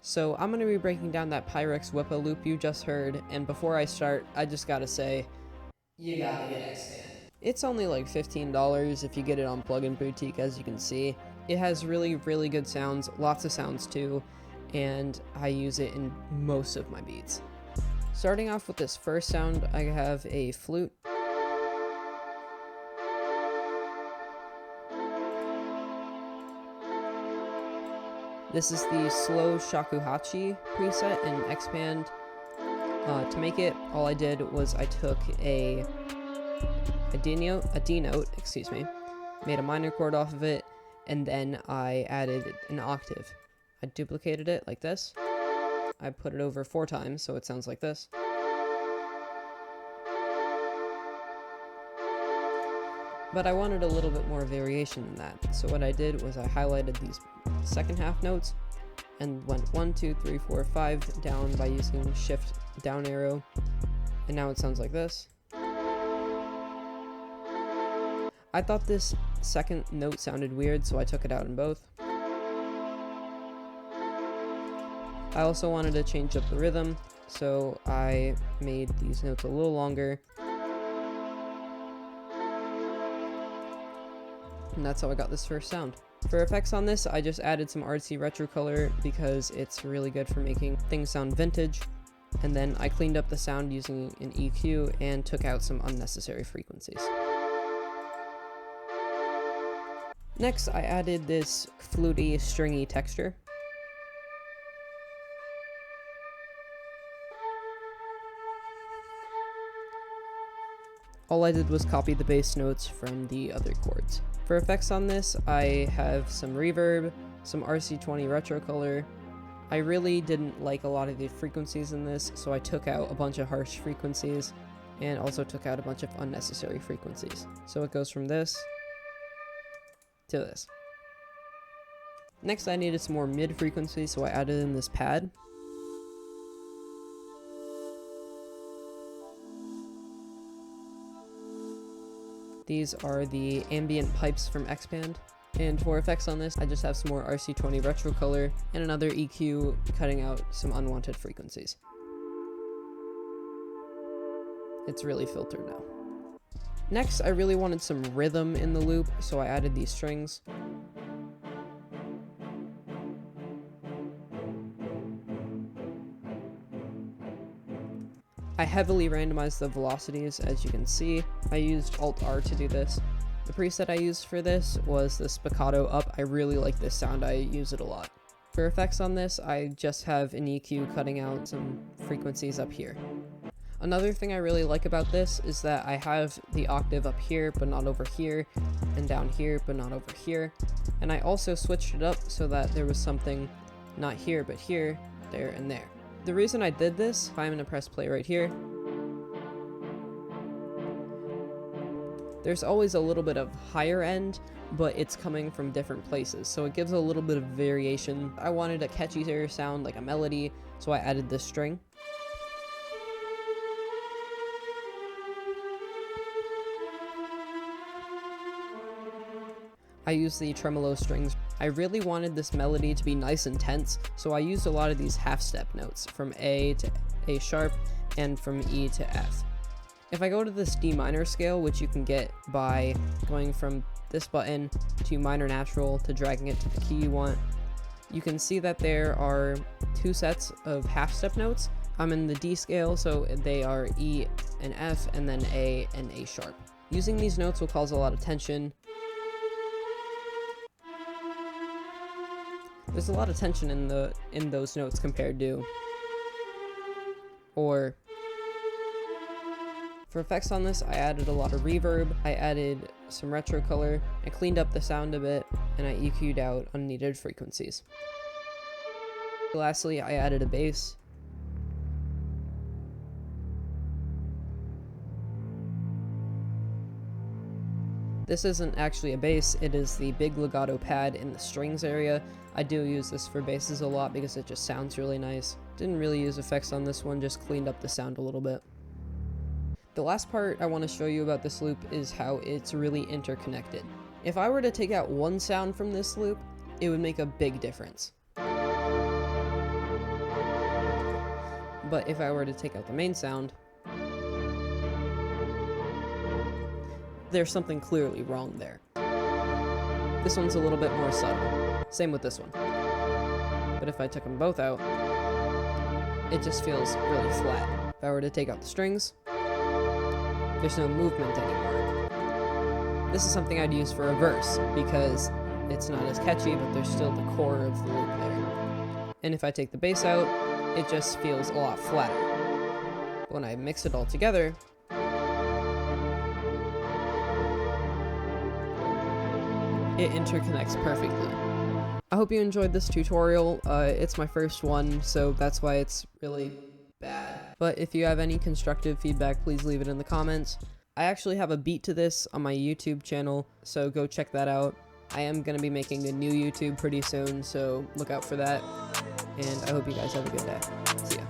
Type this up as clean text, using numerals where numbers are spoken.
So I'm going to be breaking down that pyrex whippa loop you just heard, and before I start, I just gotta say, you gotta get Expand. It's only like $15 if you get it on Plugin Boutique, as you can see. It has really good sounds, lots of sounds too, and I use it in most of my beats. Starting off with this first sound, I have a flute. This is the slow shakuhachi preset in Expand. To make it, all I did was I took a D note, excuse me, made a minor chord off of it, and then I added an octave. I duplicated it like this. I put it over 4 times, so it sounds like this. But I wanted a little bit more variation than that, so what I did was I highlighted these second half notes and went 1, 2, 3, 4, 5 down by using shift down arrow, and now it sounds like this. I thought this second note sounded weird, so I took it out in both. I also wanted to change up the rhythm, so I made these notes a little longer. And that's how I got this first sound. For effects on this, I just added some artsy retro color because it's really good for making things sound vintage. And then I cleaned up the sound using an EQ and took out some unnecessary frequencies. Next, I added this fluty, stringy texture. All I did was copy the bass notes from the other chords. For effects on this, I have some reverb, some RC20 retro color. I really didn't like a lot of the frequencies in this, so I took out a bunch of harsh frequencies and also took out a bunch of unnecessary frequencies. So it goes from this to this. Next, I needed some more mid frequency, so I added in this pad. These are the ambient pipes from Expand. And for effects on this, I just have some more RC20 retro color and another EQ cutting out some unwanted frequencies. It's really filtered now. Next, I really wanted some rhythm in the loop, so I added these strings. I heavily randomized the velocities, as you can see. I used Alt-R to do this. The preset I used for this was the spiccato up. I really like this sound, I use it a lot. For effects on this, I just have an EQ cutting out some frequencies up here. Another thing I really like about this is that I have the octave up here, but not over here, and down here, but not over here. And I also switched it up so that there was something not here, but here, there, and there. The reason I did this, I'm gonna press play right here. There's always a little bit of higher end, but it's coming from different places, so it gives a little bit of variation. I wanted a catchier sound like a melody, so I added this string. I used the tremolo strings. I really wanted this melody to be nice and tense, so I used a lot of these half-step notes, from A to A sharp, and from E to F. If I go to this D minor scale, which you can get by going from this button to minor natural to dragging it to the key you want, you can see that there are 2 sets of half-step notes. I'm in the D scale, so they are E and F, and then A and A sharp. Using these notes will cause a lot of tension. There's a lot of tension in those notes compared to, or for effects on this, I added a lot of reverb, I added some retro color, I cleaned up the sound a bit, and I EQ'd out unneeded frequencies. Lastly, I added a bass. This isn't actually a bass, it is the big legato pad in the strings area. I do use this for basses a lot because it just sounds really nice. Didn't really use effects on this one, just cleaned up the sound a little bit. The last part I want to show you about this loop is how it's really interconnected. If I were to take out one sound from this loop, it would make a big difference. But if I were to take out the main sound, there's something clearly wrong there. This one's a little bit more subtle. Same with this one. But if I took them both out, it just feels really flat. If I were to take out the strings, there's no movement anymore. This is something I'd use for a verse, because it's not as catchy, but there's still the core of the loop there. And if I take the bass out, it just feels a lot flatter. When I mix it all together, it interconnects perfectly. I hope you enjoyed this tutorial. It's my first one, so that's why it's really bad. But if you have any constructive feedback, please leave it in the comments. I actually have a beat to this on my YouTube channel, so go check that out. I am going to be making a new YouTube pretty soon, so look out for that. And I hope you guys have a good day. See ya.